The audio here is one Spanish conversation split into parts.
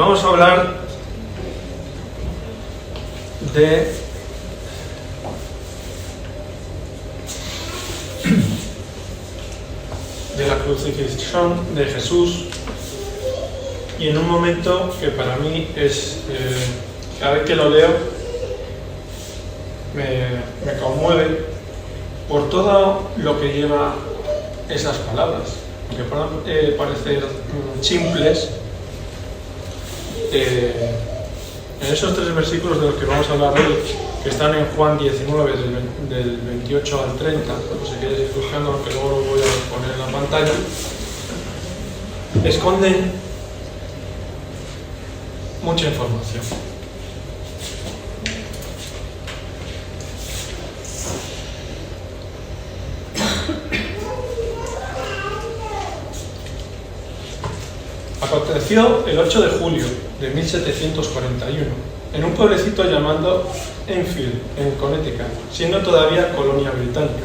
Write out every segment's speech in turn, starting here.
vamos a hablar de la crucifixión de Jesús, y en un momento que para mí es, cada vez que lo leo, me conmueve por todo lo que lleva esas palabras, que pueden parecer simples. En esos 3 versículos de los que vamos a hablar hoy, que están en Juan 19, del 28 al 30, si queréis ir buscando, aunque luego lo voy a poner en la pantalla, esconden mucha información. Aconteció el 8 de julio de 1741, en un pueblecito llamado Enfield, en Connecticut, siendo todavía colonia británica.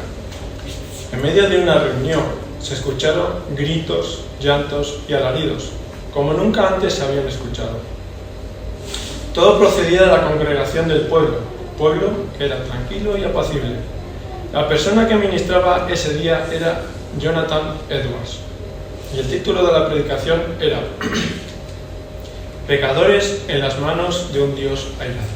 En medio de una reunión se escucharon gritos, llantos y alaridos, como nunca antes se habían escuchado. Todo procedía de la congregación del pueblo que era tranquilo y apacible. La persona que ministraba ese día era Jonathan Edwards, y el título de la predicación era Pecadores en las manos de un Dios airado.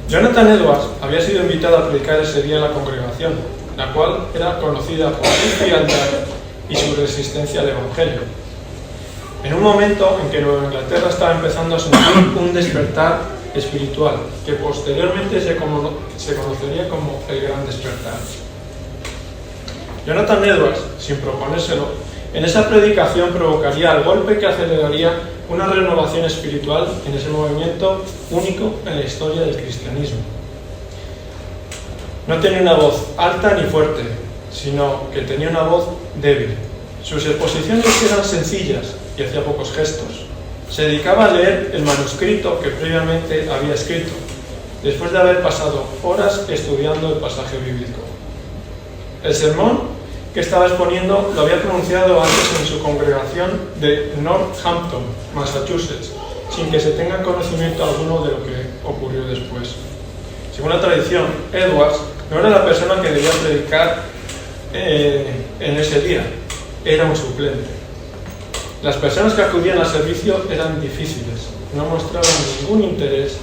Jonathan Edwards había sido invitado a predicar ese día en la congregación, la cual era conocida por su frialdad y su resistencia al Evangelio. En un momento en que Nueva Inglaterra estaba empezando a sentir un despertar espiritual, que posteriormente se conocería como el Gran Despertar. Jonathan Edwards, sin proponérselo, en esa predicación provocaría el golpe que aceleraría una renovación espiritual en ese movimiento único en la historia del cristianismo. No tenía una voz alta ni fuerte, sino que tenía una voz débil. Sus exposiciones eran sencillas y hacía pocos gestos. Se dedicaba a leer el manuscrito que previamente había escrito, después de haber pasado horas estudiando el pasaje bíblico. El sermón que estaba exponiendo lo había pronunciado antes en su congregación de Northampton, Massachusetts, sin que se tenga conocimiento alguno de lo que ocurrió después. Según la tradición, Edwards no era la persona que debía predicar en ese día, era un suplente. Las personas que acudían al servicio eran difíciles, no mostraban ningún interés,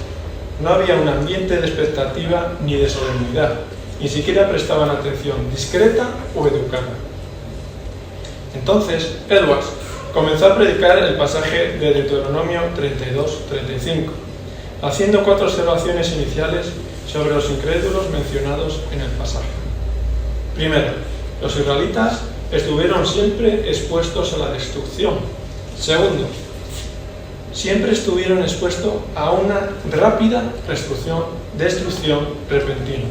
no había un ambiente de expectativa ni de solemnidad. Ni siquiera prestaban atención discreta o educada. Entonces, Edwards comenzó a predicar el pasaje de Deuteronomio 32-35, haciendo 4 observaciones iniciales sobre los incrédulos mencionados en el pasaje. Primero, los israelitas estuvieron siempre expuestos a la destrucción. Segundo, siempre estuvieron expuestos a una rápida destrucción repentina.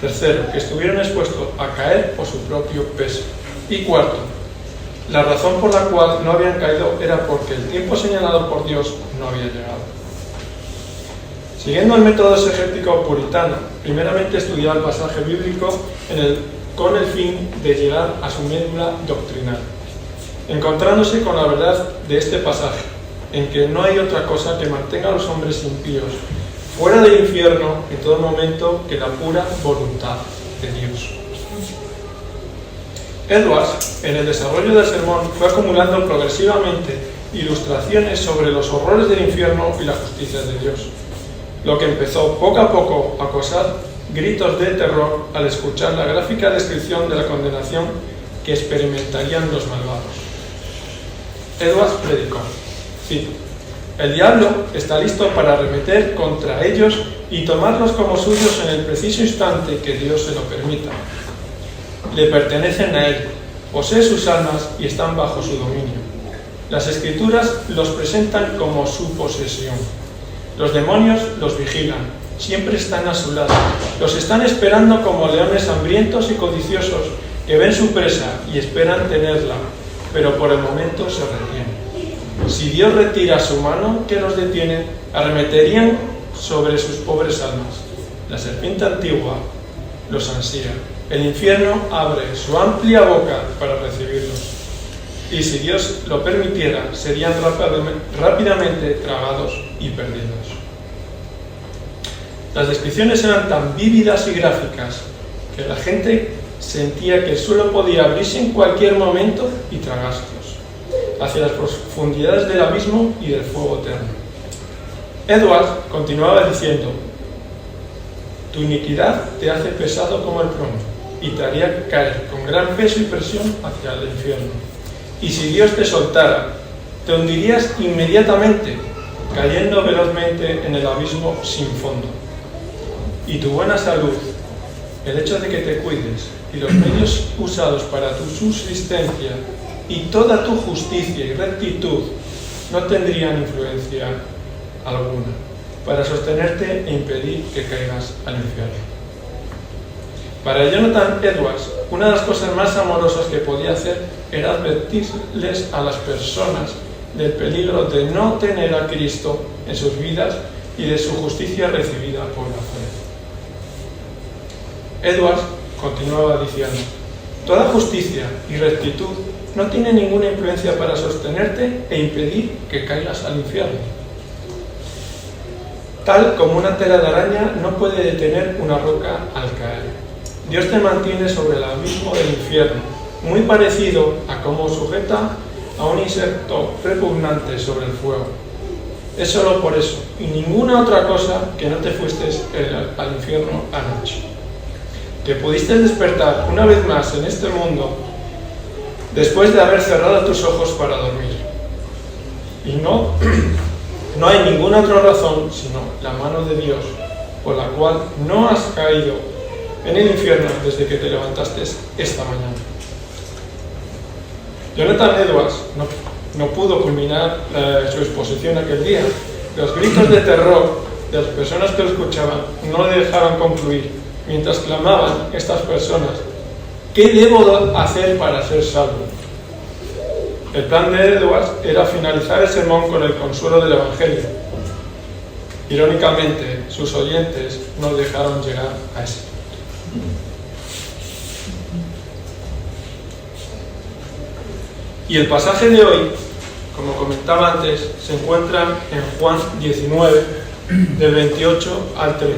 Tercero, que estuvieron expuestos a caer por su propio peso. Y cuarto, la razón por la cual no habían caído era porque el tiempo señalado por Dios no había llegado. Siguiendo el método exegético puritano, primeramente estudiaba el pasaje bíblico con el fin de llegar a su médula doctrinal, encontrándose con la verdad de este pasaje, en que no hay otra cosa que mantenga a los hombres impíos fuera del infierno en todo momento que la pura voluntad de Dios. Edwards, en el desarrollo del sermón, fue acumulando progresivamente ilustraciones sobre los horrores del infierno y la justicia de Dios, lo que empezó poco a poco a causar gritos de terror al escuchar la gráfica descripción de la condenación que experimentarían los malvados. Edwards predicó, cito: el diablo está listo para arremeter contra ellos y tomarlos como suyos en el preciso instante que Dios se lo permita. Le pertenecen a él, posee sus almas y están bajo su dominio. Las Escrituras los presentan como su posesión. Los demonios los vigilan, siempre están a su lado. Los están esperando como leones hambrientos y codiciosos que ven su presa y esperan tenerla, pero por el momento se retienen. Si Dios retira su mano que los detiene, arremeterían sobre sus pobres almas. La serpiente antigua los ansía. El infierno abre su amplia boca para recibirlos. y si Dios lo permitiera, serían rápidamente tragados y perdidos. Las descripciones eran tan vívidas y gráficas que la gente sentía que el suelo podía abrirse en cualquier momento y tragarlos hacia las profundidades del abismo y del fuego eterno. Edwards continuaba diciendo: tu iniquidad te hace pesado como el plomo y te haría caer con gran peso y presión hacia el infierno. Y si Dios te soltara, te hundirías inmediatamente, cayendo velozmente en el abismo sin fondo. Y tu buena salud, el hecho de que te cuides y los medios usados para tu subsistencia y toda tu justicia y rectitud no tendrían influencia alguna para sostenerte e impedir que caigas al infierno. Para Jonathan Edwards, una de las cosas más amorosas que podía hacer era advertirles a las personas del peligro de no tener a Cristo en sus vidas y de su justicia recibida por la fe. Edwards continuaba diciendo: toda justicia y rectitud no tiene ninguna influencia para sostenerte e impedir que caigas al infierno. Tal como una tela de araña no puede detener una roca al caer. Dios te mantiene sobre el abismo del infierno, muy parecido a cómo sujeta a un insecto repugnante sobre el fuego. Es solo por eso, y ninguna otra cosa, que no te fuiste al infierno anoche. Que pudiste despertar una vez más en este mundo después de haber cerrado tus ojos para dormir. Y no hay ninguna otra razón sino la mano de Dios, por la cual no has caído en el infierno desde que te levantaste esta mañana. Jonathan Edwards no pudo culminar su exposición aquel día. Los gritos de terror de las personas que lo escuchaban no le dejaron concluir, mientras clamaban estas personas: ¿qué debo hacer para ser salvo? El plan de Edwards era finalizar el sermón con el consuelo del Evangelio. Irónicamente, sus oyentes no dejaron llegar a ese punto. Y el pasaje de hoy, como comentaba antes, se encuentra en Juan 19, del 28 al 30.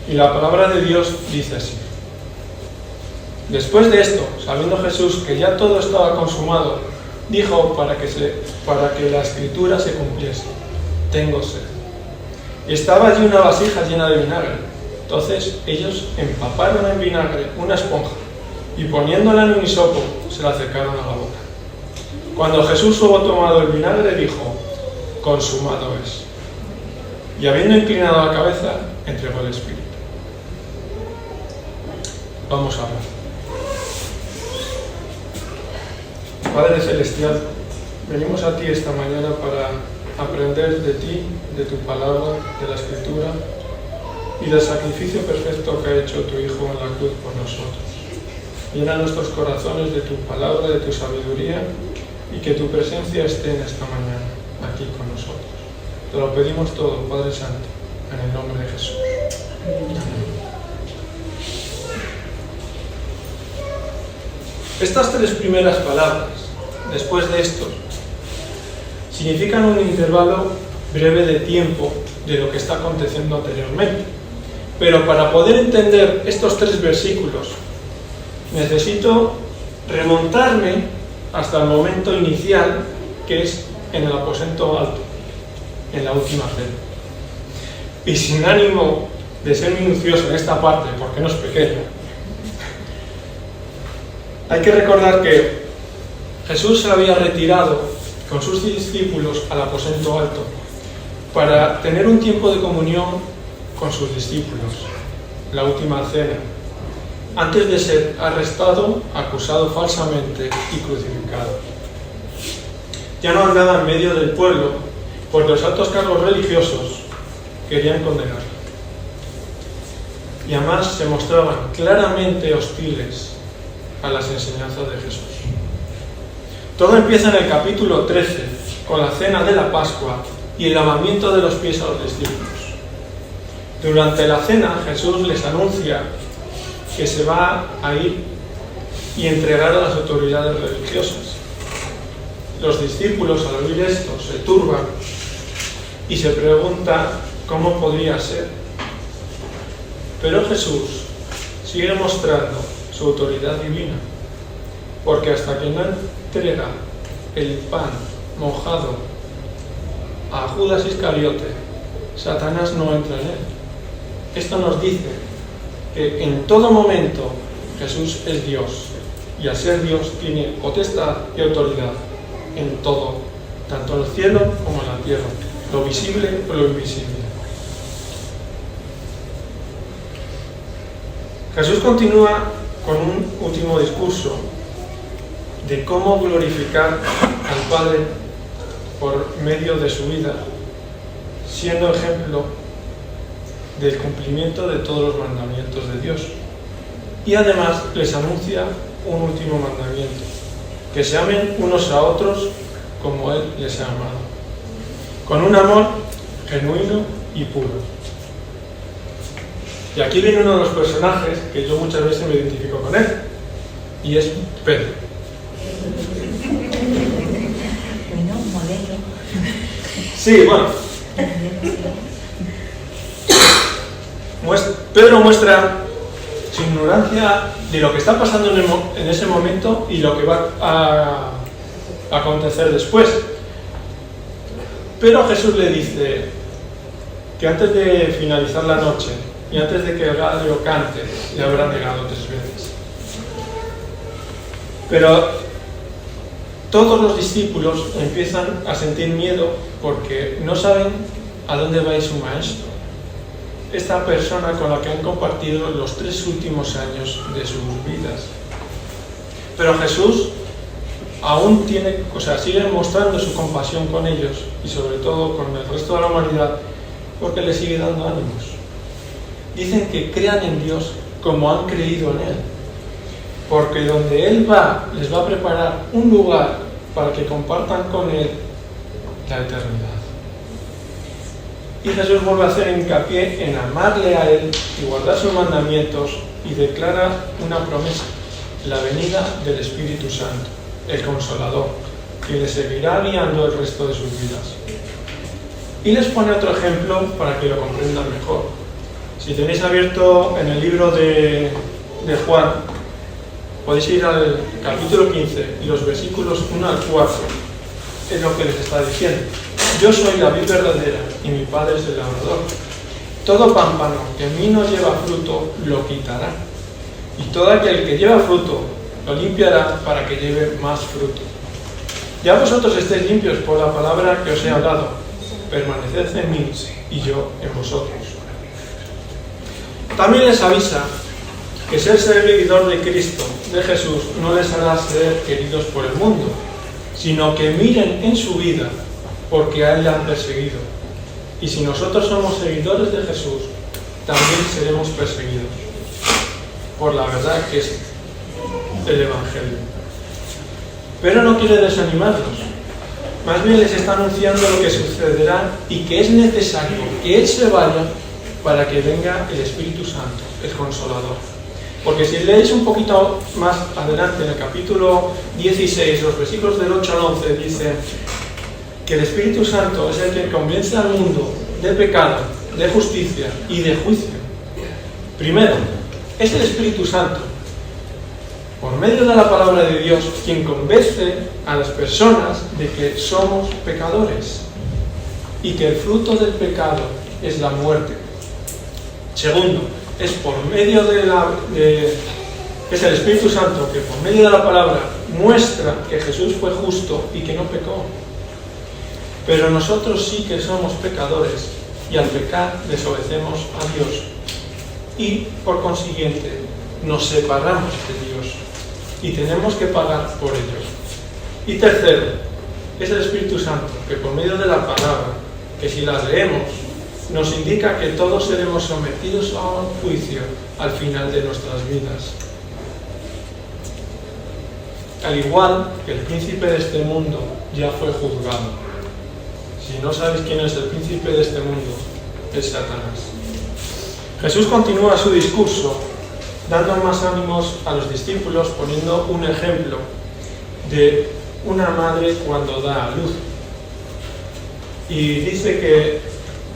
Y la palabra de Dios dice así: después de esto, sabiendo Jesús que ya todo estaba consumado, dijo para que la escritura se cumpliese: tengo sed. Y estaba allí una vasija llena de vinagre. Entonces ellos empaparon en vinagre una esponja y poniéndola en un hisopo se la acercaron a la boca. Cuando Jesús hubo tomado el vinagre, dijo: consumado es. Y habiendo inclinado la cabeza, entregó el espíritu. Vamos a hablar. Padre Celestial, venimos a ti esta mañana para aprender de ti, de tu palabra, de la Escritura y del sacrificio perfecto que ha hecho tu Hijo en la cruz por nosotros. Llena nuestros corazones de tu palabra, de tu sabiduría, y que tu presencia esté en esta mañana, aquí con nosotros. Te lo pedimos todo, Padre Santo, en el nombre de Jesús. Amén. Estas tres primeras palabras, después de esto, significan un intervalo breve de tiempo de lo que está aconteciendo anteriormente. Pero para poder entender estos tres versículos, necesito remontarme hasta el momento inicial, que es en el aposento alto, en la última cena. Y sin ánimo de ser minucioso en esta parte, porque no es pequeña, hay que recordar que Jesús se había retirado con sus discípulos al aposento alto para tener un tiempo de comunión con sus discípulos, la última cena, antes de ser arrestado, acusado falsamente y crucificado. Ya no andaba en medio del pueblo, porque los altos cargos religiosos querían condenarlo. Y además se mostraban claramente hostiles a las enseñanzas de Jesús. Todo empieza en el capítulo 13, con la cena de la Pascua y el lavamiento de los pies a los discípulos. Durante la cena, Jesús les anuncia que se va a ir y entregar a las autoridades religiosas. Los discípulos al oír esto se turban y se preguntan cómo podría ser. Pero Jesús sigue mostrando su autoridad divina, porque hasta que no entrega el pan mojado a Judas Iscariote, Satanás no entra en él. Esto nos dice que en todo momento Jesús es Dios, y al ser Dios tiene potestad y autoridad en todo, tanto en el cielo como en la tierra, lo visible o lo invisible. Jesús continúa con un último discurso de cómo glorificar al Padre por medio de su vida, siendo ejemplo del cumplimiento de todos los mandamientos de Dios. Y además les anuncia un último mandamiento: que se amen unos a otros como Él les ha amado, con un amor genuino y puro. Y aquí viene uno de los personajes que yo muchas veces me identifico con él, y es Pedro. Bueno, un modelo. Sí, bueno. Pedro muestra su ignorancia de lo que está pasando en ese momento y lo que va a acontecer después. Pero Jesús le dice que antes de finalizar la noche y antes de que el gallo cante, le habrá negado 3 veces. Pero todos los discípulos empiezan a sentir miedo porque no saben a dónde va a ir su maestro, esta persona con la que han compartido los 3 últimos años de sus vidas. Pero Jesús aún sigue mostrando su compasión con ellos y sobre todo con el resto de la humanidad, porque les sigue dando ánimos. Dicen que crean en Dios como han creído en Él, porque donde Él va, les va a preparar un lugar para que compartan con Él la eternidad. Y Jesús vuelve a hacer hincapié en amarle a Él y guardar sus mandamientos, y declara una promesa: la venida del Espíritu Santo, el Consolador, que les seguirá guiando el resto de sus vidas. Y les pone otro ejemplo para que lo comprendan mejor. Si tenéis abierto en el libro de Juan, podéis ir al capítulo 15 y los versículos 1 al 4. Es lo que les está diciendo: yo soy la vid verdadera y mi Padre es el labrador. Todo pámpano que en mí no lleva fruto lo quitará, y todo aquel que lleva fruto lo limpiará para que lleve más fruto. Ya vosotros estéis limpios por la palabra que os he hablado. Permaneced en mí y yo en vosotros. También les avisa que ser seguidor de Cristo, de Jesús, no les hará ser queridos por el mundo, sino que miren en su vida, porque a Él le han perseguido. Y si nosotros somos seguidores de Jesús, también seremos perseguidos por la verdad que es el Evangelio. Pero no quiere desanimarlos, más bien les está anunciando lo que sucederá y que es necesario que Él se vaya para que venga el Espíritu Santo, el Consolador. Porque si leéis un poquito más adelante en el capítulo 16, los versículos del 8 al 11, dice que el Espíritu Santo es el que convence al mundo de pecado, de justicia y de juicio. Primero, es el Espíritu Santo, por medio de la palabra de Dios, quien convence a las personas de que somos pecadores y que el fruto del pecado es la muerte. Segundo, es por medio es el Espíritu Santo que por medio de la palabra muestra que Jesús fue justo y que no pecó. Pero nosotros sí que somos pecadores y al pecar desobedecemos a Dios y por consiguiente nos separamos de Dios y tenemos que pagar por ello. Y tercero, es el Espíritu Santo que por medio de la palabra, que si la leemos, nos indica que todos seremos sometidos a un juicio al final de nuestras vidas. Al igual que el príncipe de este mundo ya fue juzgado. Si no sabéis quién es el príncipe de este mundo, es Satanás. Jesús continúa su discurso dando más ánimos a los discípulos, poniendo un ejemplo de una madre cuando da a luz. Y dice que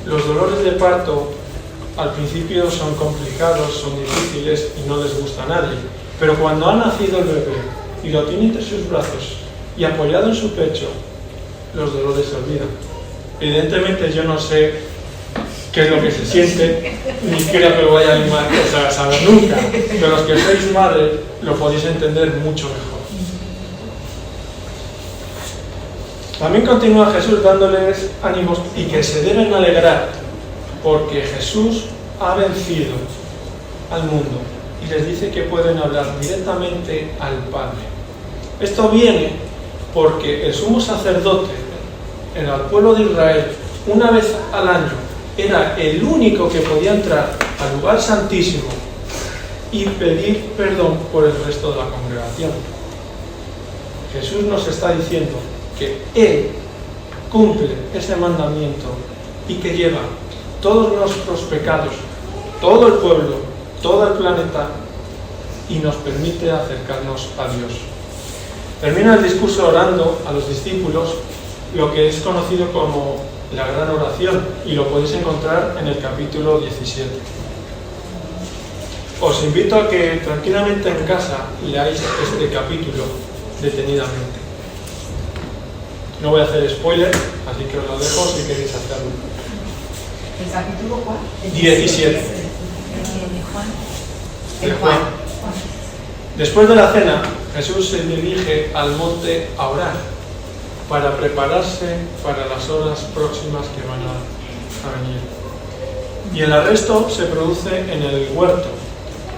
los dolores de parto al principio son complicados, son difíciles y no les gusta a nadie. Pero cuando ha nacido el bebé y lo tiene entre sus brazos y apoyado en su pecho, los dolores se olvidan. Evidentemente yo no sé qué es lo que se siente, ni creo que lo vaya a saber nunca, pero los que sois madres lo podéis entender mucho mejor. También continúa Jesús dándoles ánimos y que se deben alegrar porque Jesús ha vencido al mundo y les dice que pueden hablar directamente al Padre. Esto viene porque el sumo sacerdote en el pueblo de Israel, una vez al año, era el único que podía entrar al lugar santísimo y pedir perdón por el resto de la congregación. Jesús nos está diciendo que Él cumple ese mandamiento y que lleva todos nuestros pecados, todo el pueblo, todo el planeta, y nos permite acercarnos a Dios. Termina el discurso orando a los discípulos lo que es conocido como la gran oración, y lo podéis encontrar en el capítulo 17. Os invito a que tranquilamente en casa leáis este capítulo detenidamente. No voy a hacer spoiler, así que os lo dejo si queréis hacerlo. ¿El capítulo cuál? 17. ¿De Juan? De Juan. Después de la cena, Jesús se dirige al monte a orar para prepararse para las horas próximas que van a venir. Y el arresto se produce en el huerto,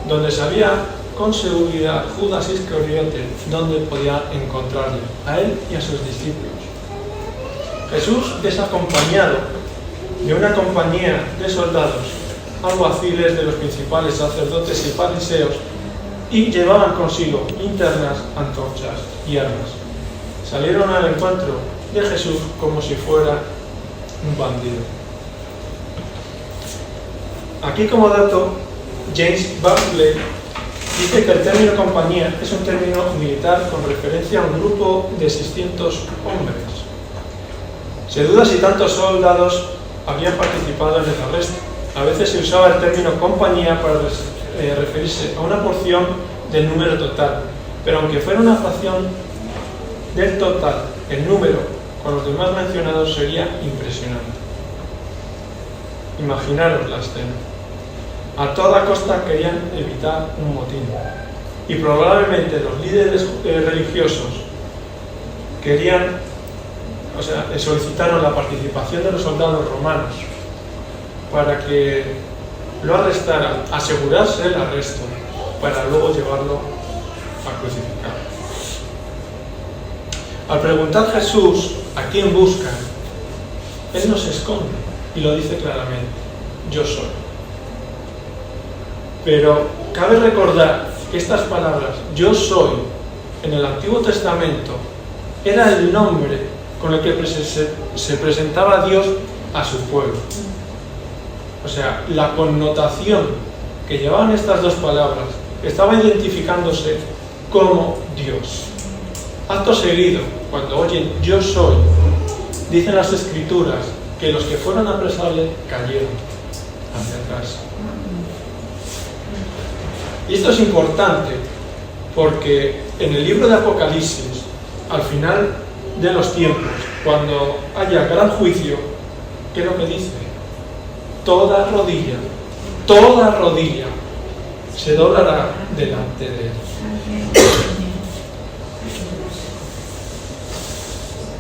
donde sabía con seguridad Judas Iscariote dónde podía encontrarle, a él y a sus discípulos. Jesús es acompañado de una compañía de soldados, alguaciles de los principales sacerdotes y fariseos, y llevaban consigo linternas, antorchas y armas. Salieron al encuentro de Jesús como si fuera un bandido. Aquí, como dato, James Barclay dice que el término compañía es un término militar con referencia a un grupo de 600 hombres. Se duda si tantos soldados habían participado en el arresto. A veces se usaba el término compañía para referirse a una porción del número total, pero aunque fuera una fracción del total, el número con los demás mencionados sería impresionante. Imaginaros la escena. A toda costa querían evitar un motín, y probablemente los líderes religiosos solicitaron la participación de los soldados romanos para que lo arrestaran, asegurarse el arresto, para luego llevarlo a crucificar. Al preguntar Jesús a quién buscan, Él no se esconde y lo dice claramente: yo soy. Pero cabe recordar que estas palabras, yo soy, en el Antiguo Testamento, era el nombre con el que se presentaba Dios a su pueblo. O sea, la connotación que llevaban estas dos palabras estaba identificándose como Dios. Acto seguido, cuando oyen yo soy, dicen las Escrituras que los que fueron a apresarle cayeron hacia atrás. Y esto es importante porque en el libro de Apocalipsis, al final de los tiempos, cuando haya gran juicio, ¿qué es lo que dice? Toda rodilla se doblará delante de Él.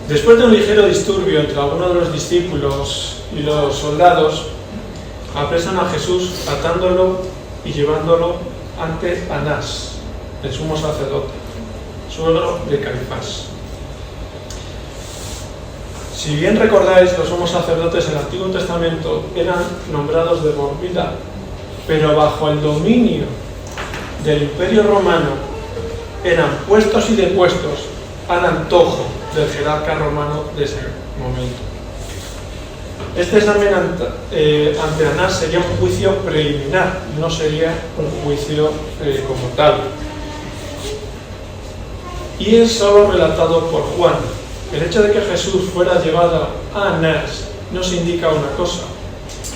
Después de un ligero disturbio entre algunos de los discípulos y los soldados, apresan a Jesús atándolo y llevándolo ante Anás, el sumo sacerdote, suegro de Caifás. Si bien recordáis, los sumos sacerdotes en el Antiguo Testamento eran nombrados de por vida, pero bajo el dominio del Imperio Romano eran puestos y depuestos al antojo del jerarca romano de ese momento. Este examen ante Anás sería un juicio preliminar, no sería un juicio como tal. y es solo relatado por Juan. El hecho de que Jesús fuera llevado a Anás nos indica una cosa,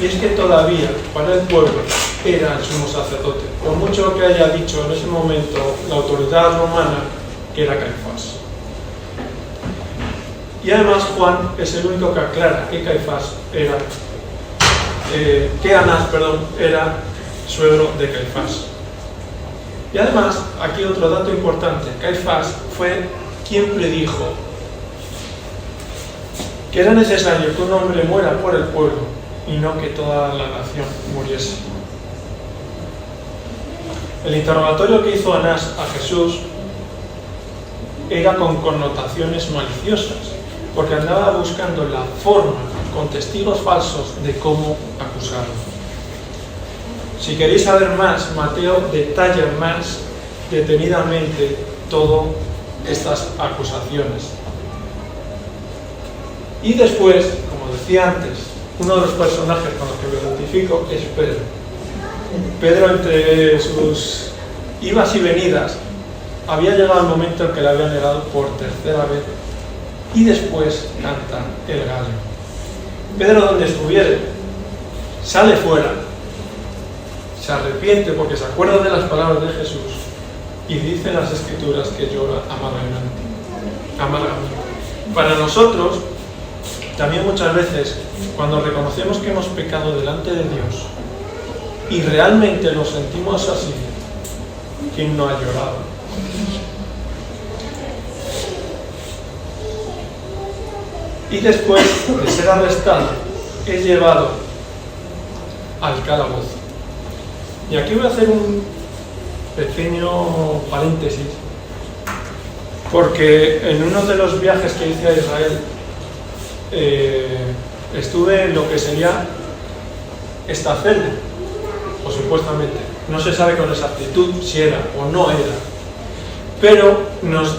y es que todavía para el pueblo era el sumo sacerdote, por mucho que haya dicho en ese momento la autoridad romana que era Caifás. Y además Juan es el único que aclara que Anás era suegro de Caifás. Y además, aquí otro dato importante, Caifás fue quien predijo que era necesario que un hombre muera por el pueblo y no que toda la nación muriese. El interrogatorio que hizo Anás a Jesús era con connotaciones maliciosas, porque andaba buscando la forma, con testigos falsos, de cómo acusarlo. Si queréis saber más, Mateo detalla más detenidamente todas estas acusaciones. Y después, como decía antes, uno de los personajes con los que me identifico es Pedro. Pedro, entre sus idas y venidas, había llegado el momento en que le había negado por tercera vez, y después canta el gallo. Pedro, donde estuviere, sale fuera, se arrepiente porque se acuerda de las palabras de Jesús y dice en las Escrituras que llora amargamente. Para nosotros, también muchas veces, cuando reconocemos que hemos pecado delante de Dios y realmente nos sentimos así, ¿quién no ha llorado? Y después de ser arrestado, es llevado al calabozo. Y aquí voy a hacer un pequeño paréntesis, porque en uno de los viajes que hice a Israel, estuve en lo que sería esta celda, o supuestamente. No se sabe con exactitud si era o no era, pero nos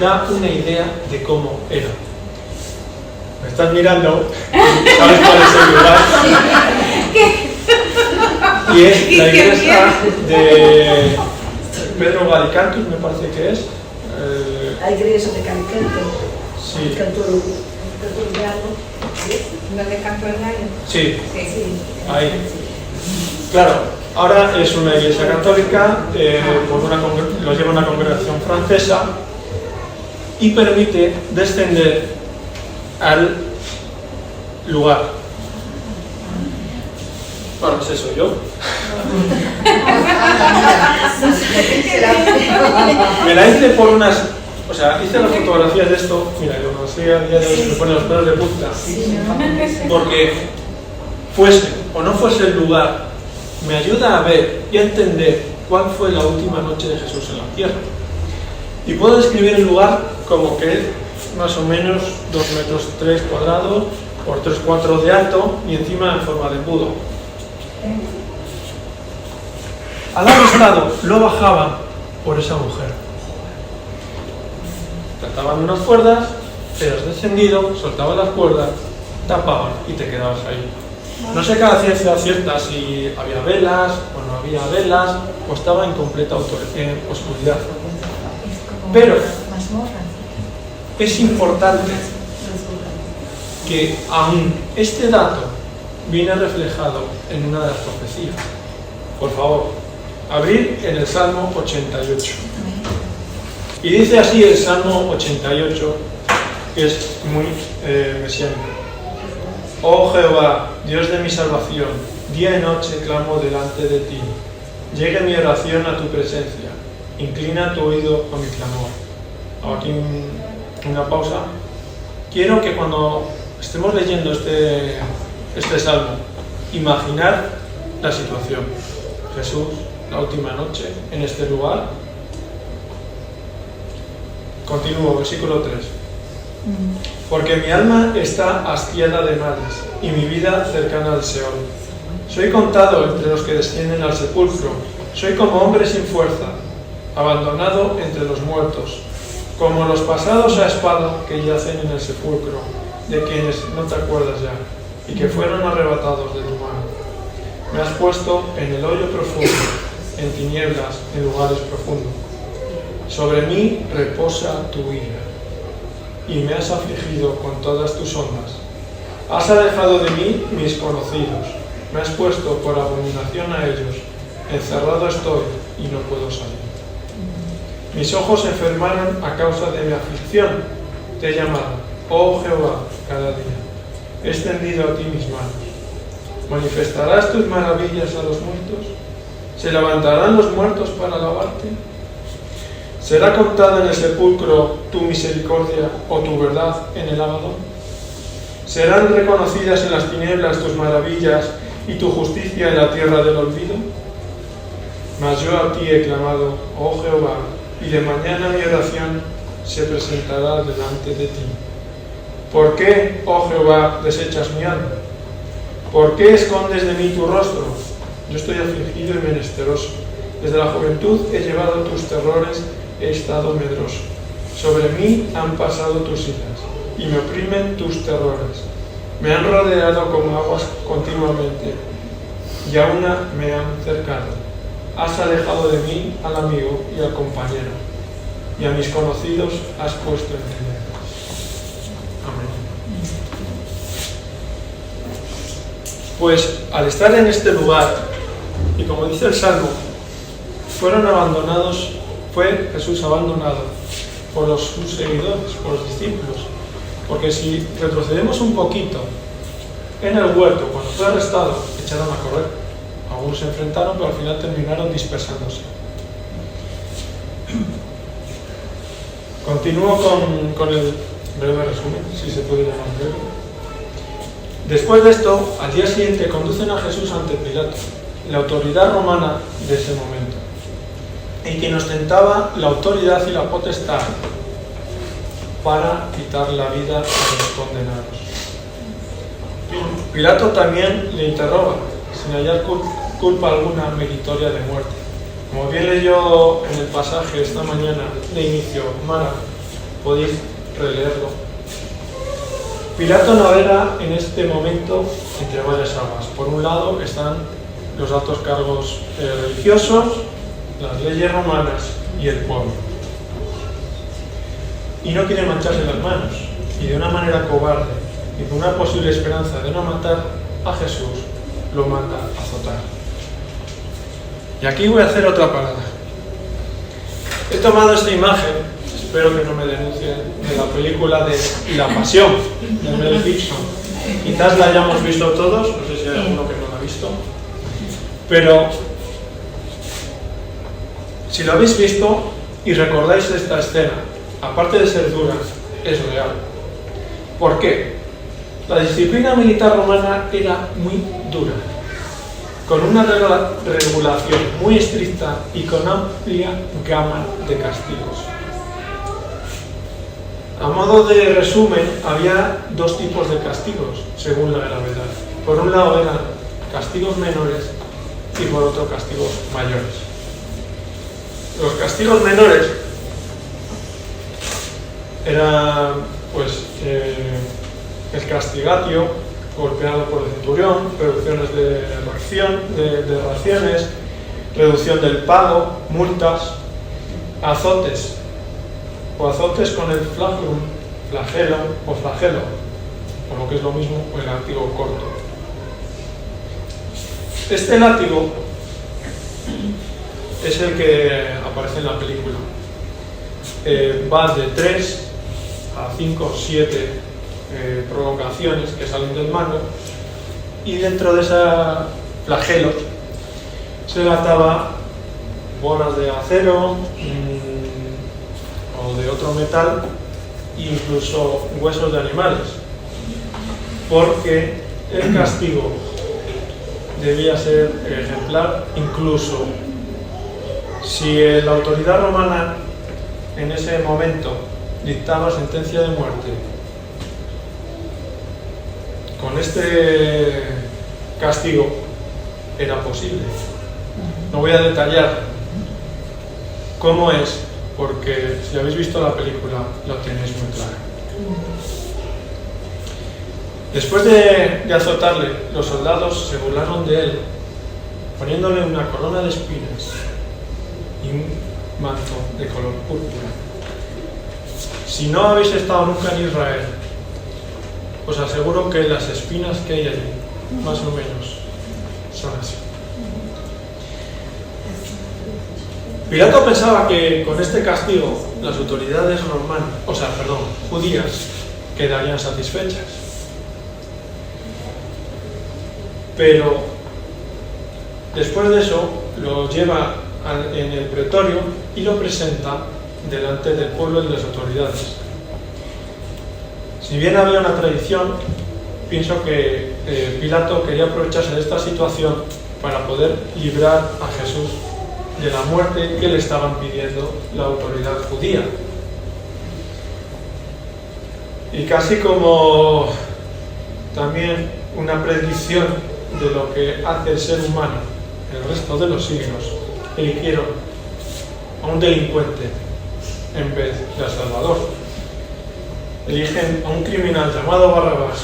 da una idea de cómo era. Me estás mirando, ¿sabes cuál es el lugar? Y es la iglesia de Pedro Galicantus, me parece que es. La iglesia de Galicantus. Sí. ¿Dónde cantó el gallo? Sí, Sí. ahí. Claro, ahora es una iglesia católica, lo lleva una congregación francesa y permite descender al lugar. Bueno, ese soy yo. Me la hice por unas... O sea, hice las fotografías de esto, mira, como así a día de hoy me ponen los pelos de punta, porque fuese o no fuese el lugar, me ayuda a ver y a entender cuál fue la última noche de Jesús en la tierra. Y puedo describir el lugar como que es más o menos 2 metros 3 cuadrados por 3,4 de alto y encima en forma de embudo. Al arrestado lo bajaban por esa mujer. Trataban unas cuerdas, eras descendido, soltaban las cuerdas, tapaban y te quedabas ahí. No sé cada ciencia cierta si había velas o no había velas o estaba en completa oscuridad. Pero es importante que aún este dato viene reflejado en una de las profecías. Por favor, abrir en el Salmo 88. Y dice así el Salmo 88, que es muy mesiánico. Oh Jehová, Dios de mi salvación, día y noche clamo delante de ti. Llegue mi oración a tu presencia, inclina tu oído a mi clamor. Hago aquí una pausa. Quiero que cuando estemos leyendo este salmo, imaginar la situación. Jesús, la última noche, en este lugar. Continúo, versículo 3. Porque mi alma está hastiada de males y mi vida cercana al Seol. Soy contado entre los que descienden al sepulcro. Soy como hombre sin fuerza, abandonado entre los muertos, como los pasados a espada que yacen en el sepulcro, de quienes no te acuerdas ya, y que fueron arrebatados de tu mano. Me has puesto en el hoyo profundo, en tinieblas, en lugares profundos. Sobre mí reposa tu ira, y me has afligido con todas tus ondas. Has alejado de mí mis conocidos, me has puesto por abominación a ellos. Encerrado estoy y no puedo salir. Mis ojos se enfermaron a causa de mi aflicción. Te he llamado, oh Jehová, cada día. He extendido a ti mis manos. ¿Manifestarás tus maravillas a los muertos? ¿Se levantarán los muertos para alabarte? ¿Será contada en el sepulcro tu misericordia o tu verdad en el Abadón? ¿Serán reconocidas en las tinieblas tus maravillas y tu justicia en la tierra del olvido? Mas yo a ti he clamado, oh Jehová, y de mañana mi oración se presentará delante de ti. ¿Por qué, oh Jehová, desechas mi alma? ¿Por qué escondes de mí tu rostro? Yo estoy afligido y menesteroso. Desde la juventud he llevado tus terrores, he estado medroso. Sobre mí han pasado tus iras, y me oprimen tus terrores. Me han rodeado como aguas continuamente, y aún me han cercado. Has alejado de mí al amigo y al compañero, y a mis conocidos has puesto en tinieblas. Amén. Pues al estar en este lugar, y como dice el Salmo, fue Jesús abandonado por sus seguidores, por los discípulos. Porque si retrocedemos un poquito, en el huerto, cuando fue arrestado, echaron a correr. Algunos se enfrentaron, pero al final terminaron dispersándose. Continúo con el breve resumen, si se puede llamar breve. Después de esto, al día siguiente conducen a Jesús ante Pilato, la autoridad romana de ese momento, en quien ostentaba la autoridad y la potestad para quitar la vida a los condenados. Pilato también le interroga, sin hallar culpa alguna meritoria de muerte. Como bien leyó en el pasaje esta mañana de inicio Mara, podéis releerlo. Pilato navega en este momento entre varias aguas. Por un lado están los altos cargos religiosos, las leyes romanas y el pueblo. Y no quiere mancharse las manos, y de una manera cobarde, y con una posible esperanza de no matar a Jesús, lo manda a azotar. Y aquí voy a hacer otra parada. He tomado esta imagen, espero que no me denuncien, de la película de La Pasión, de Mel Gibson. Quizás la hayamos visto todos, no sé si hay alguno que no la ha visto, pero si lo habéis visto y recordáis esta escena, aparte de ser dura, es real. ¿Por qué? La disciplina militar romana era muy dura, con una regulación muy estricta y con amplia gama de castigos. A modo de resumen, había dos tipos de castigos, según la gravedad. Por un lado eran castigos menores y por otro castigos mayores. Los castigos menores eran, pues, el castigatio, golpeado por el centurión, reducciones de raciones, reducción del pago, multas, azotes, o azotes con el flagelo, o lo que es lo mismo, o el látigo corto. Este látigo es el que aparece en la película. Va de 3 a 5, 7 provocaciones que salen del mano, y dentro de ese flagelo se le ataba bolas de acero o de otro metal, incluso huesos de animales, porque el castigo debía ser ejemplar. Incluso si la autoridad romana en ese momento dictaba sentencia de muerte, con este castigo era posible. No voy a detallar cómo es, porque si habéis visto la película lo tenéis muy claro. Después de azotarle, los soldados se burlaron de él, poniéndole una corona de espinas manto de color púrpura. Si no habéis estado nunca en Israel, os aseguro que las espinas que hay allí, más o menos, son así. Pilato pensaba que con este castigo las autoridades judías quedarían satisfechas. Pero después de eso lo lleva en el pretorio y lo presenta delante del pueblo y de las autoridades. Si bien había una tradición, pienso que Pilato quería aprovecharse de esta situación para poder librar a Jesús de la muerte que le estaban pidiendo la autoridad judía. Y casi como también una predicción de lo que hace el ser humano el resto de los siglos, eligieron a un delincuente en vez de a Salvador. Eligen a un criminal llamado Barrabás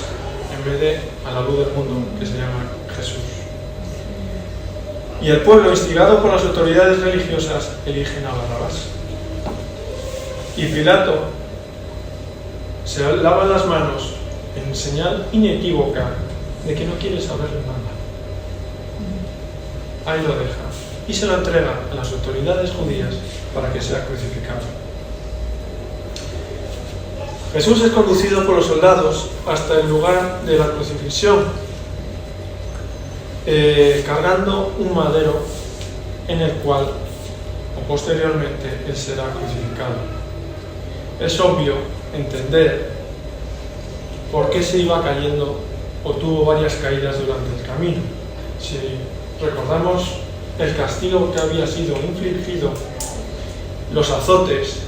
en vez de a la luz del mundo que se llama Jesús. Y el pueblo, instigado por las autoridades religiosas, eligen a Barrabás. Y Pilato se lava las manos en señal inequívoca de que no quiere saber nada. Ahí lo deja y se lo entrega a las autoridades judías para que sea crucificado. Jesús es conducido por los soldados hasta el lugar de la crucifixión, cargando un madero en el cual, o posteriormente, él será crucificado. Es obvio entender por qué se iba cayendo o tuvo varias caídas durante el camino. Si recordamos el castigo que había sido infligido, los azotes,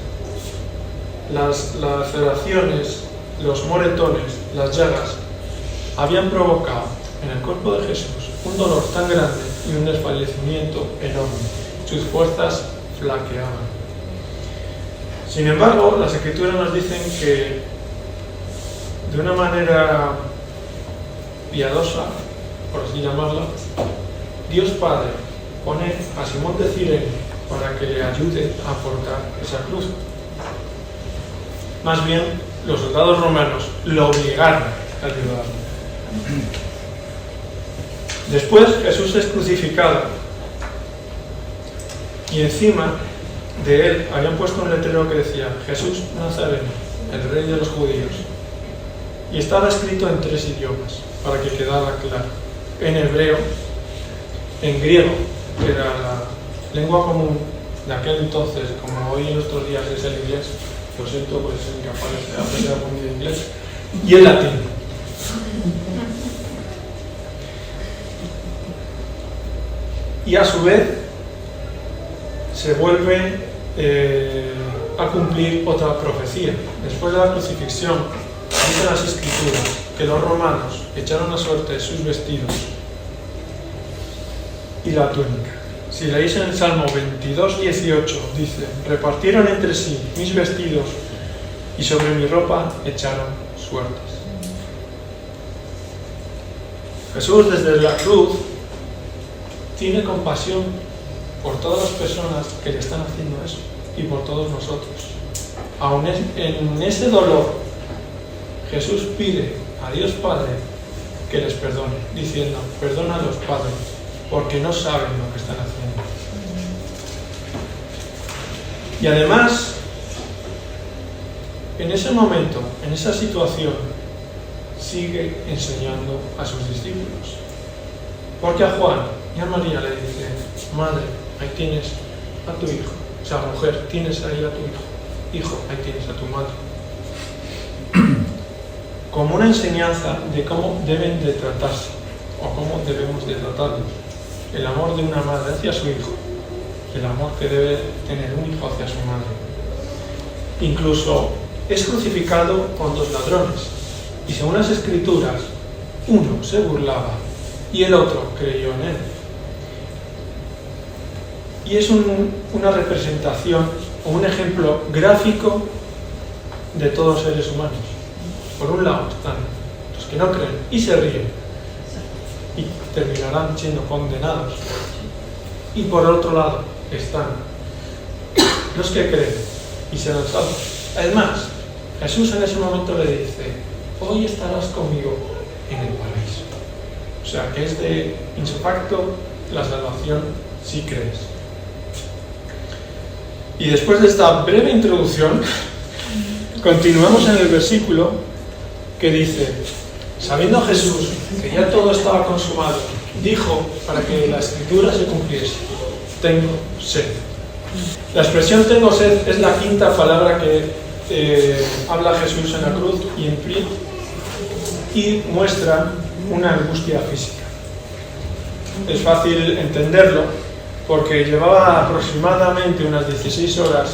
las laceraciones, los moretones, las llagas, habían provocado en el cuerpo de Jesús un dolor tan grande y un desfallecimiento enorme. Sus fuerzas flaqueaban. Sin embargo, las Escrituras nos dicen que de una manera piadosa, por así llamarla, Dios Padre pone a Simón de Cirene para que le ayude a portar esa cruz. Más bien, los soldados romanos lo obligaron a ayudarlo. Después Jesús es crucificado y encima de él habían puesto un letrero que decía Jesús Nazareno, el rey de los judíos, y estaba escrito en 3 idiomas para que quedara claro: en hebreo, en griego, que era la lengua común de aquel entonces, como hoy en nuestros días es el inglés. Lo siento, pues es incapaz de aprender a poner inglés, y el latín. Y a su vez se vuelve a cumplir otra profecía. Después de la crucifixión, dicen las Escrituras que los romanos echaron a suerte sus vestidos y la túnica. Si leéis en el Salmo 22:18, dice: repartieron entre sí mis vestidos y sobre mi ropa echaron suertes. Jesús desde la cruz tiene compasión por todas las personas que le están haciendo eso y por todos nosotros. Aún en ese dolor, Jesús pide a Dios Padre que les perdone, diciendo: perdónalos, Padre, porque no saben lo que están haciendo. Y además, en ese momento, en esa situación, sigue enseñando a sus discípulos. Porque a Juan y a María le dice: madre, ahí tienes a tu hijo. O sea, mujer, tienes ahí a tu hijo. Hijo, ahí tienes a tu madre. Como una enseñanza de cómo deben de tratarse, o cómo debemos de tratarlos. El amor de una madre hacia su hijo, el amor que debe tener un hijo hacia su madre. Incluso es crucificado con 2 ladrones, y según las Escrituras, uno se burlaba y el otro creyó en él. Y es una representación o un ejemplo gráfico de todos los seres humanos. Por un lado están los que no creen y se ríen y terminarán siendo condenados, y por otro lado están los que creen y serán salvos. Además, Jesús en ese momento le dice: hoy estarás conmigo en el paraíso. O sea, que es de impacto la salvación si crees. Y después de esta breve introducción, continuamos en el versículo que dice: sabiendo Jesús que ya todo estaba consumado, dijo, para que la escritura se cumpliese: tengo sed. La expresión tengo sed es la quinta palabra que habla Jesús en la cruz y muestra una angustia física. Es fácil entenderlo porque llevaba aproximadamente unas 16 horas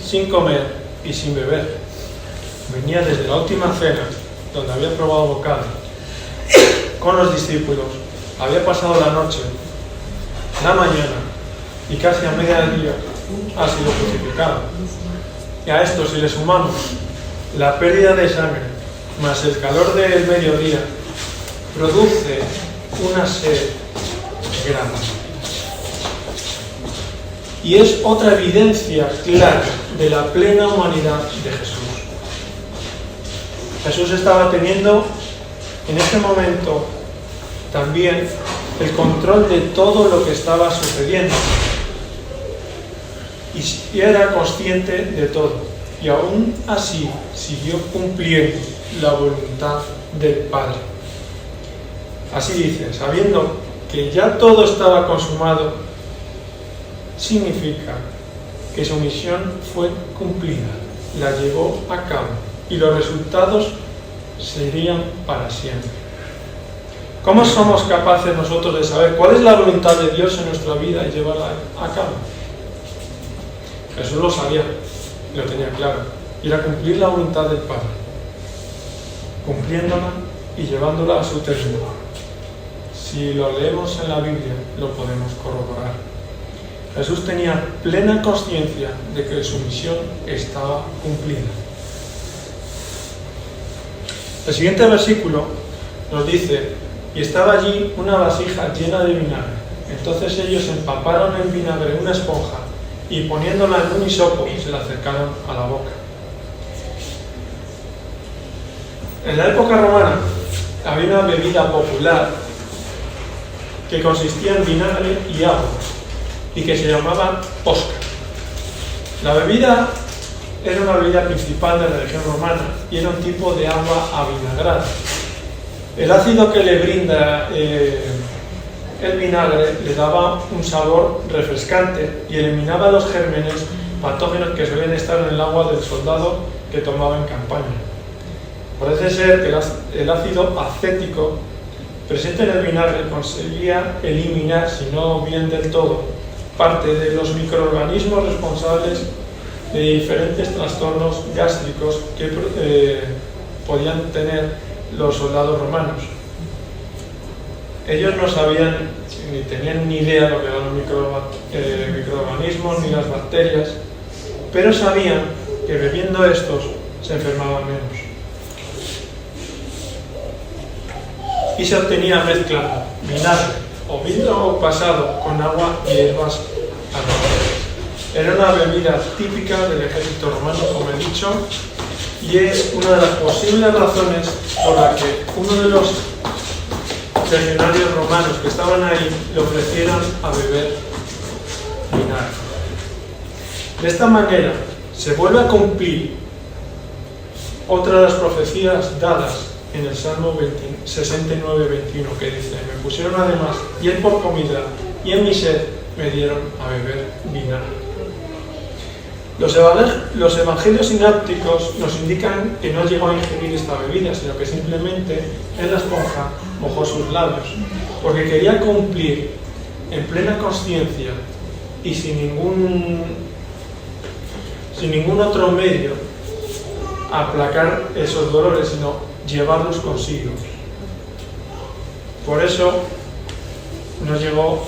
sin comer y sin beber. Venía desde la última cena, donde había probado bocado con los discípulos, había pasado la noche, la mañana y casi a mediodía ha sido crucificado. Y a esto, si le sumamos la pérdida de sangre más el calor del mediodía, produce una sed grande. Y es otra evidencia clara de la plena humanidad de Jesús. Jesús estaba teniendo en este momento también el control de todo lo que estaba sucediendo. Y era consciente de todo. Y aún así siguió cumpliendo la voluntad del Padre. Así dice: sabiendo que ya todo estaba consumado, significa que su misión fue cumplida, la llevó a cabo y los resultados serían para siempre. ¿Cómo somos capaces nosotros de saber cuál es la voluntad de Dios en nuestra vida y llevarla a cabo? Jesús lo sabía, lo tenía claro, y era cumplir la voluntad del Padre, cumpliéndola y llevándola a su término. Si lo leemos en la Biblia, lo podemos corroborar. Jesús tenía plena conciencia de que su misión estaba cumplida. El siguiente versículo nos dice: y estaba allí una vasija llena de vinagre. Entonces ellos empaparon en vinagre una esponja y poniéndola en un hisopo se la acercaron a la boca. En la época romana había una bebida popular que consistía en vinagre y agua y que se llamaba posca. La bebida era una bebida principal de la región romana y era un tipo de agua avinagrada. El ácido que le brinda el vinagre le daba un sabor refrescante y eliminaba los gérmenes patógenos que suelen estar en el agua del soldado que tomaba en campaña. Parece ser que el ácido acético presente en el vinagre conseguía eliminar, si no bien del todo, parte de los microorganismos responsables de diferentes trastornos gástricos que podían tener los soldados romanos. Ellos no sabían ni tenían ni idea de lo que eran los microorganismos ni las bacterias, pero sabían que bebiendo estos se enfermaban menos. Y se obtenía mezcla vinagre o vino pasado con agua y hierbas aromáticas. Era una bebida típica del ejército romano, como he dicho, y es una de las posibles razones por la que uno de los legionarios romanos que estaban ahí le ofrecieron a beber vinagre. De esta manera se vuelve a cumplir otra de las profecías dadas en el Salmo 69:21, que dice: me pusieron además hiel por comida y en mi sed me dieron a beber vinagre. Los evangelios sinápticos nos indican que no llegó a ingerir esta bebida, sino que simplemente en la esponja mojó sus labios, porque quería cumplir en plena consciencia y sin ningún otro medio aplacar esos dolores, sino llevarlos consigo. Por eso no llegó,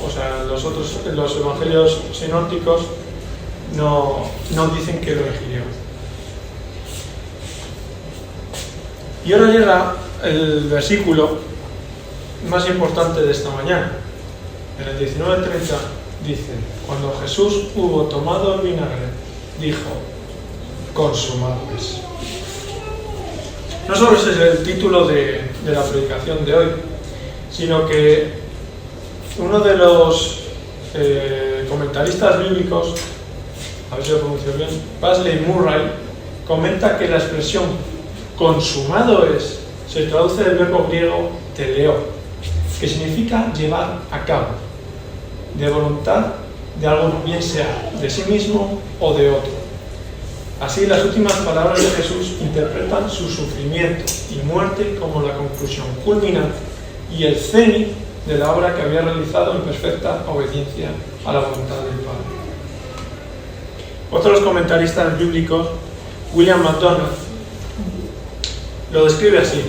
los evangelios sinópticos no dicen que lo ingirió. Y ahora llega el versículo más importante de esta mañana. En el 19:30 dice: cuando Jesús hubo tomado el vinagre, dijo: consumado es. No solo ese es el título de la predicación de hoy, sino que uno de los comentaristas bíblicos, a ver si lo pronuncio bien, Wesley Murray, comenta que la expresión consumado es se traduce del verbo griego teleo, que significa llevar a cabo, de voluntad de algo, bien sea de sí mismo o de otro. Así, las últimas palabras de Jesús interpretan su sufrimiento y muerte como la conclusión culminante y el cenit de la obra que había realizado en perfecta obediencia a la voluntad del Padre. Otros comentaristas bíblicos, William MacDonald, lo describe así,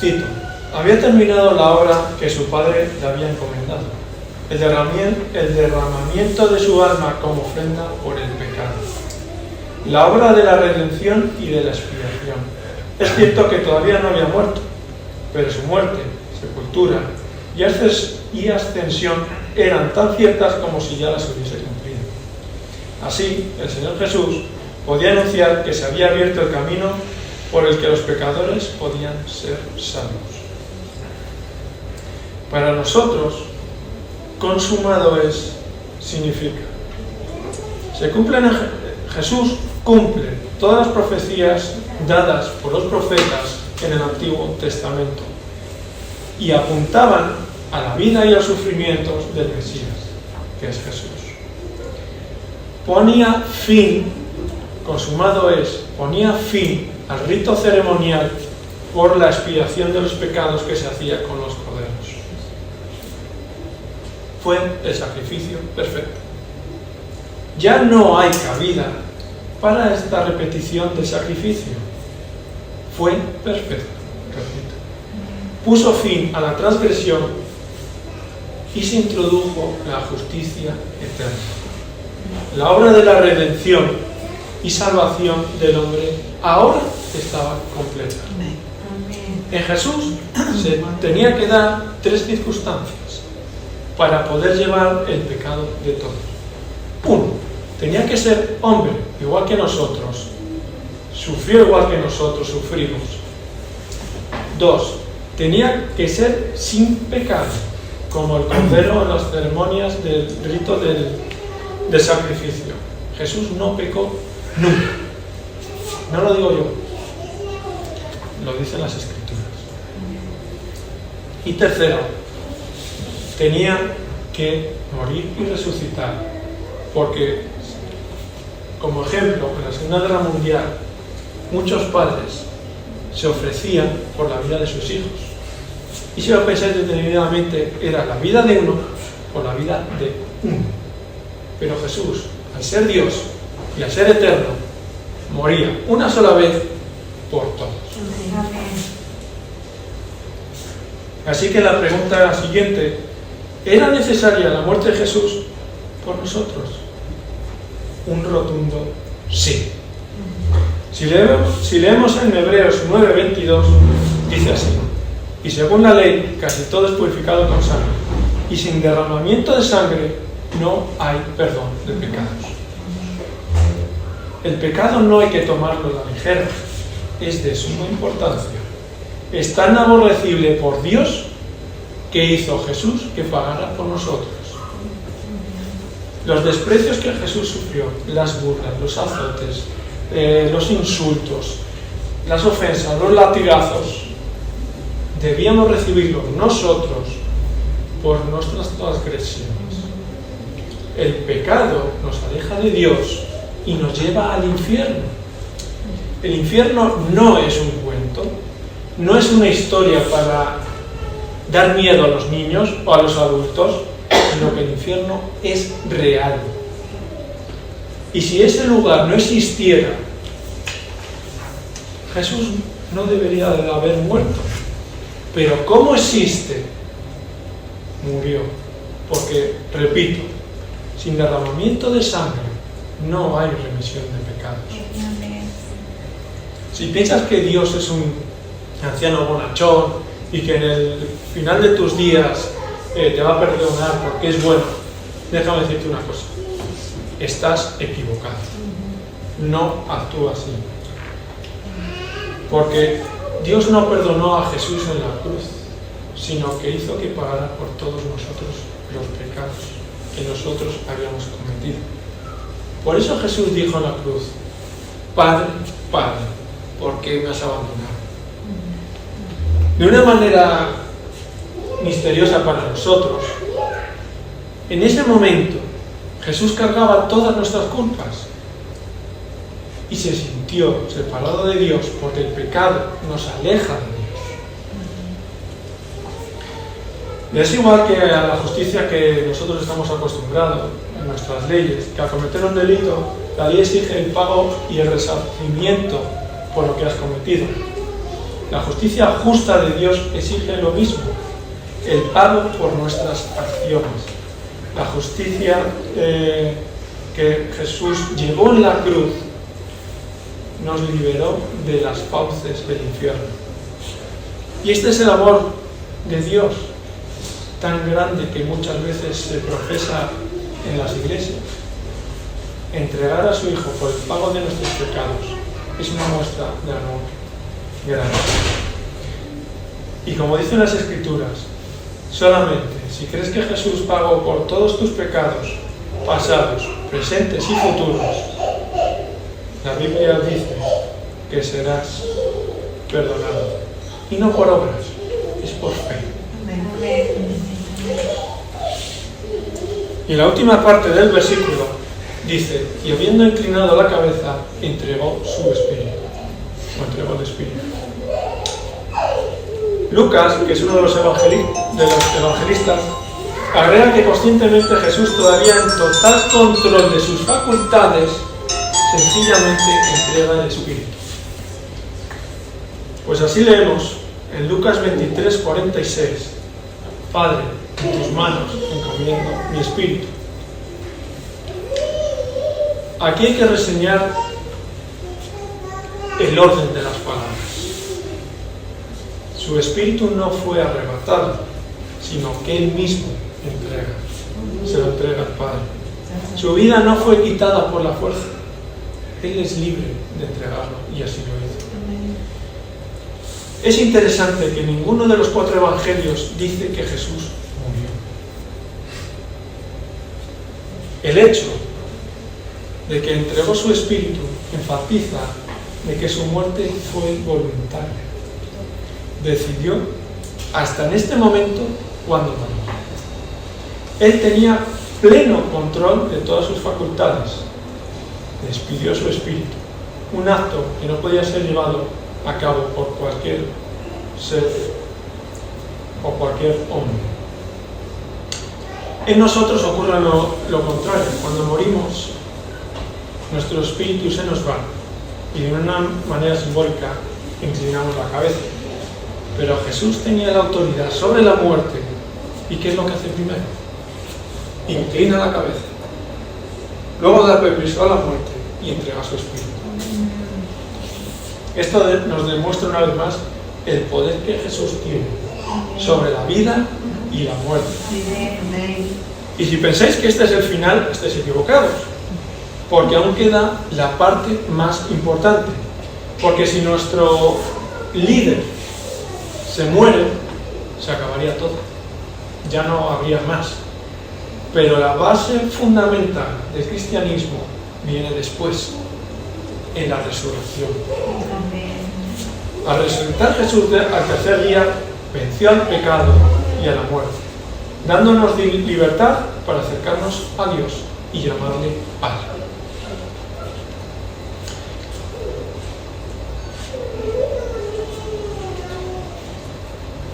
cito: había terminado la obra que su Padre le había encomendado, el derramamiento de su alma como ofrenda por el pecado, la obra de la redención y de la expiación. Es cierto que todavía no había muerto, pero su muerte, sepultura y ascensión eran tan ciertas como si ya las hubiese cumplido. Así, el Señor Jesús podía anunciar que se había abierto el camino por el que los pecadores podían ser salvos. Para nosotros, consumado es significa Jesús cumple todas las profecías dadas por los profetas en el Antiguo Testamento y apuntaban a la vida y a los sufrimientos del Mesías, que es Jesús. Ponía fin al rito ceremonial por la expiación de los pecados que se hacía con los corderos. Fue el sacrificio perfecto. Ya no hay cabida para esta repetición de sacrificio. Fue perfecto, repito. Puso fin a la transgresión y se introdujo la justicia eterna. La obra de la redención y salvación del hombre ahora estaba completa. En Jesús se tenía que dar 3 circunstancias para poder llevar el pecado de todos. 1. Tenía que ser hombre, igual que nosotros. Sufrió igual que nosotros sufrimos. 2. Tenía que ser sin pecado, como el cordero en las ceremonias del rito del sacrificio. Jesús no pecó nunca. No lo digo yo, lo dicen las Escrituras. Y tercero, tenía que morir y resucitar, porque, como ejemplo, en la Segunda Guerra Mundial, muchos padres se ofrecían por la vida de sus hijos. Y si lo pensáis detenidamente, era la vida de uno por la vida de uno. Pero Jesús, al ser Dios y al ser eterno, moría una sola vez por todos. Así que la pregunta siguiente: ¿era necesaria la muerte de Jesús por nosotros? Un rotundo sí. Si leemos en Hebreos 9:22, dice así: y según la ley, casi todo es purificado con sangre, y sin derramamiento de sangre no hay perdón de pecados. El pecado no hay que tomarlo a la ligera, es de suma importancia. Es tan aborrecible por Dios que hizo Jesús que pagara por nosotros. Los desprecios que Jesús sufrió, las burlas, los azotes, los insultos, las ofensas, los latigazos, debíamos recibirlos nosotros por nuestras transgresiones. El pecado nos aleja de Dios y nos lleva al infierno. El infierno no es un cuento, no es una historia para dar miedo a los niños o a los adultos, sino que el infierno es real. Y si ese lugar no existiera, Jesús no debería de haber muerto. Pero ¿cómo existe? Murió. Porque, repito, sin derramamiento de sangre no hay remisión de pecados. Si piensas que Dios es un anciano bonachón y que en el final de tus días te va a perdonar porque es bueno, déjame decirte una cosa. estás equivocado. No actúa así. Porque Dios no perdonó a Jesús en la cruz, sino que hizo que pagara por todos nosotros los pecados que nosotros habíamos cometido. Por eso Jesús dijo en la cruz: Padre, Padre, ¿por qué me has abandonado? De una manera misteriosa para nosotros, en ese momento Jesús cargaba todas nuestras culpas y se sintió separado de Dios, porque el pecado nos aleja de Dios. Y es igual que a la justicia que nosotros estamos acostumbrados en nuestras leyes, que al cometer un delito, la ley exige el pago y el resarcimiento por lo que has cometido. La justicia justa de Dios exige lo mismo, el pago por nuestras acciones. La justicia que Jesús llevó en la cruz nos liberó de las fauces del infierno. Y este es el amor de Dios, tan grande que muchas veces se profesa en las iglesias. Entregar a su Hijo por el pago de nuestros pecados es una muestra de amor grande. Y como dicen las Escrituras, solamente si crees que Jesús pagó por todos tus pecados, pasados, presentes y futuros, la Biblia dice que serás perdonado. Y no por obras, es por fe. Y en la última parte del versículo dice: y habiendo inclinado la cabeza, entregó su espíritu. O entregó el espíritu. Lucas, que es uno de los evangelistas, agrega que conscientemente Jesús, todavía en total control de sus facultades, sencillamente entrega el espíritu. Pues así leemos en Lucas 23:46: Padre, en tus manos encomiendo mi espíritu. Aquí hay que reseñar el orden de las palabras. Su espíritu no fue arrebatado, sino que él mismo se lo entrega al Padre. Su vida no fue quitada por la fuerza. Él es libre de entregarlo, y así lo hizo. Es interesante que ninguno de los 4 evangelios dice que Jesús murió. El hecho de que entregó su espíritu enfatiza de que su muerte fue voluntaria. Decidió hasta en este momento cuándo morir. Él tenía pleno control de todas sus facultades. Despidió su espíritu, un acto que no podía ser llevado a cabo por cualquier ser o cualquier hombre. En nosotros ocurre lo contrario. Cuando morimos, nuestro espíritu se nos va y de una manera simbólica inclinamos la cabeza. Pero Jesús tenía la autoridad sobre la muerte. ¿Y qué es lo que hace primero? Inclina la cabeza, luego da permiso a la muerte y entrega su espíritu. Esto nos demuestra una vez más el poder que Jesús tiene sobre la vida y la muerte. Y si pensáis que este es el final, estáis equivocados, porque aún queda la parte más importante. Porque si nuestro líder se muere, se acabaría todo, ya no habría más. Pero la base fundamental del cristianismo viene después, en la resurrección. Al resucitar Jesús al tercer día, venció al pecado y a la muerte, dándonos libertad para acercarnos a Dios y llamarle Padre.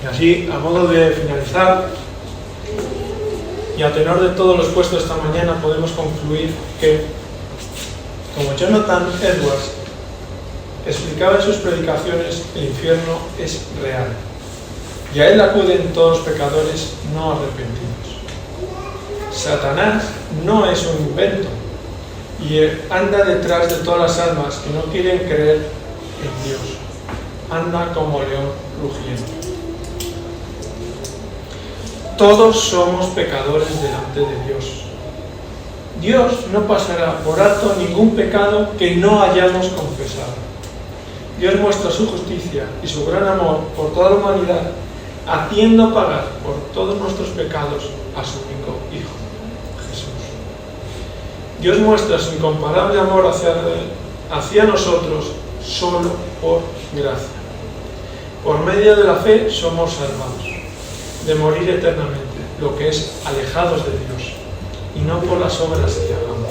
Y así, a modo de finalizar, y a tenor de todo lo expuesto esta mañana, podemos concluir que, como Jonathan Edwards explicaba en sus predicaciones, el infierno es real, y a él acuden todos los pecadores no arrepentidos. Satanás no es un invento, y anda detrás de todas las almas que no quieren creer en Dios. Anda como león rugiendo. Todos somos pecadores delante de Dios. Dios no pasará por alto ningún pecado que no hayamos confesado. Dios muestra su justicia y su gran amor por toda la humanidad, haciendo pagar por todos nuestros pecados a su único Hijo, Jesús. Dios muestra su incomparable amor hacia nosotros solo por gracia. Por medio de la fe somos salvados de morir eternamente, lo que es alejados de Dios, y no por las obras que hagamos.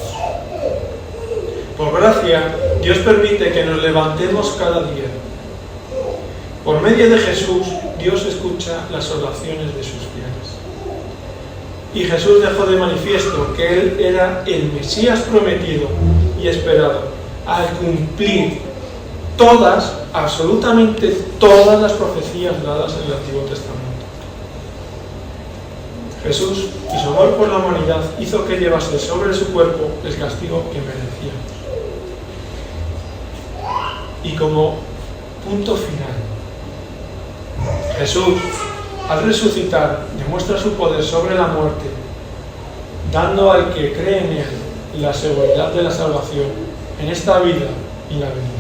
Por gracia, Dios permite que nos levantemos cada día. Por medio de Jesús, Dios escucha las oraciones de sus fieles. Y Jesús dejó de manifiesto que Él era el Mesías prometido y esperado, al cumplir todas, absolutamente todas las profecías dadas en el Antiguo Testamento. Jesús y su amor por la humanidad hizo que llevase sobre su cuerpo el castigo que merecíamos. Y como punto final, Jesús, al resucitar, demuestra su poder sobre la muerte, dando al que cree en Él la seguridad de la salvación en esta vida y la venidera.